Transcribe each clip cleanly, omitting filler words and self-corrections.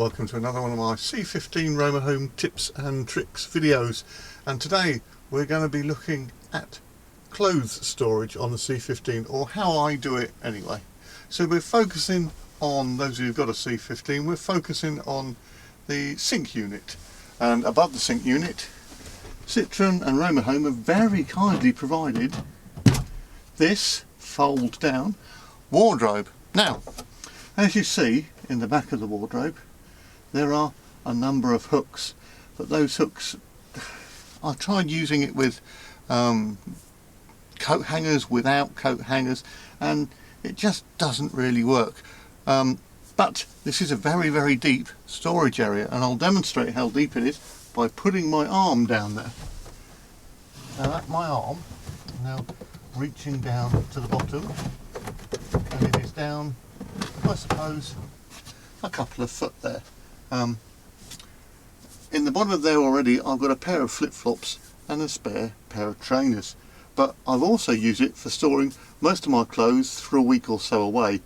welcome to another one of my C15 Romahome tips and tricks videos, and today we're going to be looking at clothes storage on the C15, or how I do it anyway. So we're focusing on, those of you who've got a C15, we're focusing on the sink unit, and above the sink unit Citroen and Romahome have very kindly provided this fold down wardrobe. Now, as you see in the back of the wardrobe, there are a number of hooks, but those hooks, I tried using it with coat hangers, without coat hangers, and it just doesn't really work. But this is a very deep storage area, and I'll demonstrate how deep it is by putting my arm down there. Now that's my arm now reaching down to the bottom, and it is down, I suppose, a couple of foot there. In the bottom of there already I've got a pair of flip-flops and a spare pair of trainers, but I've also used it for storing most of my clothes for a week or so away,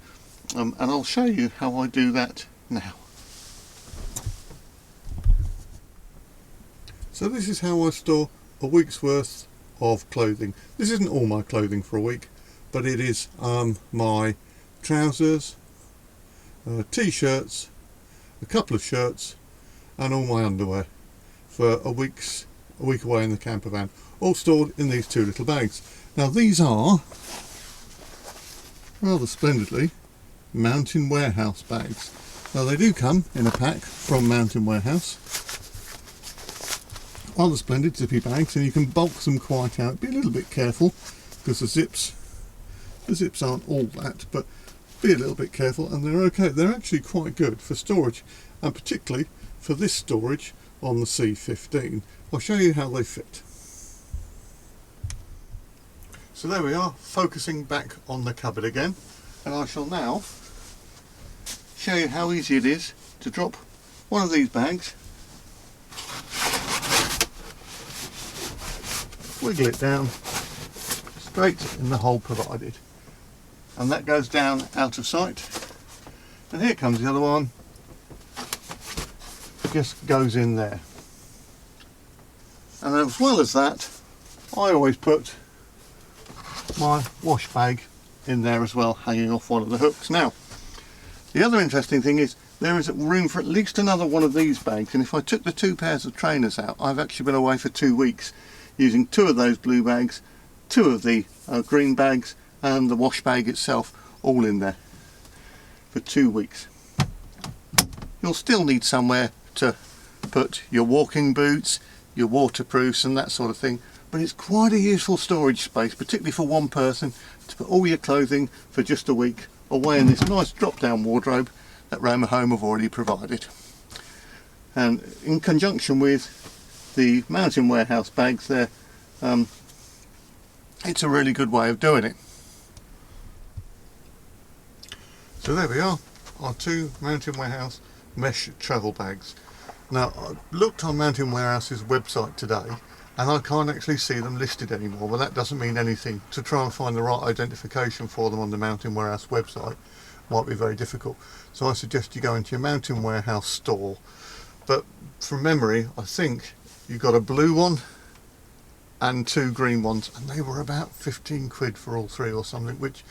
and I'll show you how I do that now. So this is how I store a week's worth of clothing. This isn't all my clothing for a week, but it is my trousers, t-shirts, a couple of shirts, and all my underwear for a week away in the camper van, all stored in these two little bags. Now these are, rather splendidly, Mountain Warehouse bags. Now they do come in a pack from Mountain Warehouse. Rather splendid zippy bags, and you can bulk them quite out. Be a little bit careful because the zips aren't all that, but be a little bit careful, and they're okay. They're actually quite good for storage, and particularly for this storage on the C15. I'll show you how they fit. So there we are, focusing back on the cupboard again, and I shall now show you how easy it is to drop one of these bags, wiggle it down straight in the hole provided, and that goes down out of sight. And here comes the other one, just goes in there. And as well as that, I always put my wash bag in there as well, hanging off one of the hooks. Now, the other interesting thing is there is room for at least another one of these bags, and if I took the two pairs of trainers out, I've actually been away for 2 weeks using two of those blue bags, two of the green bags, and the wash bag itself, all in there for 2 weeks. You'll still need somewhere to put your walking boots, your waterproofs and that sort of thing, but it's quite a useful storage space, particularly for one person, to put all your clothing for just a week away in this nice drop down wardrobe that Romahome have already provided. And in conjunction with the Mountain Warehouse bags there, it's a really good way of doing it. So there we are, our two Mountain Warehouse mesh travel bags. Now I looked on Mountain Warehouse's website today, and I can't actually see them listed anymore, but that doesn't mean anything. To try and find the right identification for them on the Mountain Warehouse website might be very difficult, so I suggest you go into your Mountain Warehouse store. But from memory, I think you got a blue one and two green ones, and they were about 15 quid for all three or something, which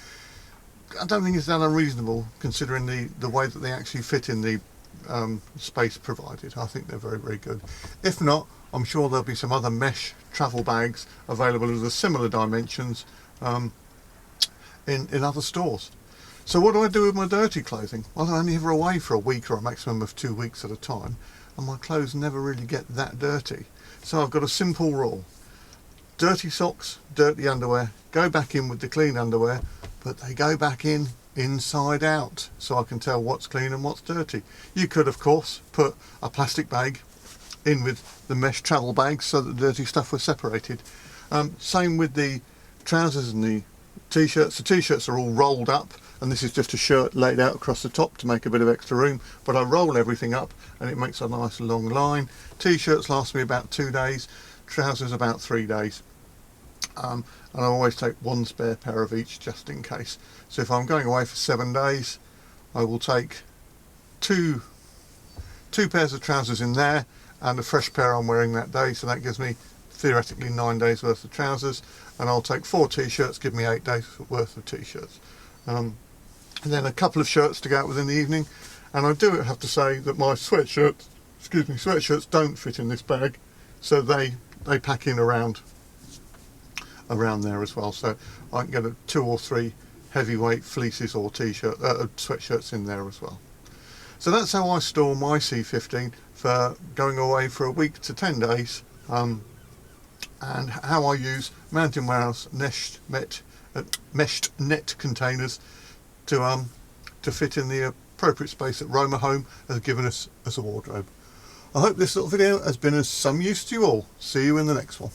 I don't think is that unreasonable considering the way that they actually fit in the space provided. I think they're very good. If not, I'm sure there'll be some other mesh travel bags available of the similar dimensions in other stores. So what do I do with my dirty clothing? Well, I'm only ever away for a week or a maximum of 2 weeks at a time, and my clothes never really get that dirty. So I've got a simple rule: dirty socks, dirty underwear go back in with the clean underwear, but they go back in inside out, so I can tell what's clean and what's dirty. You could of course put a plastic bag in with the mesh travel bags so that the dirty stuff was separated. Same with the trousers and the t-shirts. The t-shirts are all rolled up, and this is just a shirt laid out across the top to make a bit of extra room, but I roll everything up and it makes a nice long line. T-shirts last me about 2 days, trousers about 3 days. And I always take one spare pair of each just in case. So if I'm going away for 7 days, I will take two 2 pairs of trousers in there and a fresh pair I'm wearing that day, so that gives me theoretically 9 days worth of trousers, and I'll take 4 t-shirts, give me 8 days worth of t-shirts, and then a couple of shirts to go out with in the evening. And I do have to say that my sweatshirts don't fit in this bag, so they pack in around there as well, so I can get 2 or 3 heavyweight fleeces or sweatshirts in there as well. So that's how I store my C15 for going away for a week to 10 days, and how I use Mountain Warehouse meshed net containers to fit in the appropriate space that Romahome has given us as a wardrobe. I hope this little video has been of some use to you all. See you in the next one.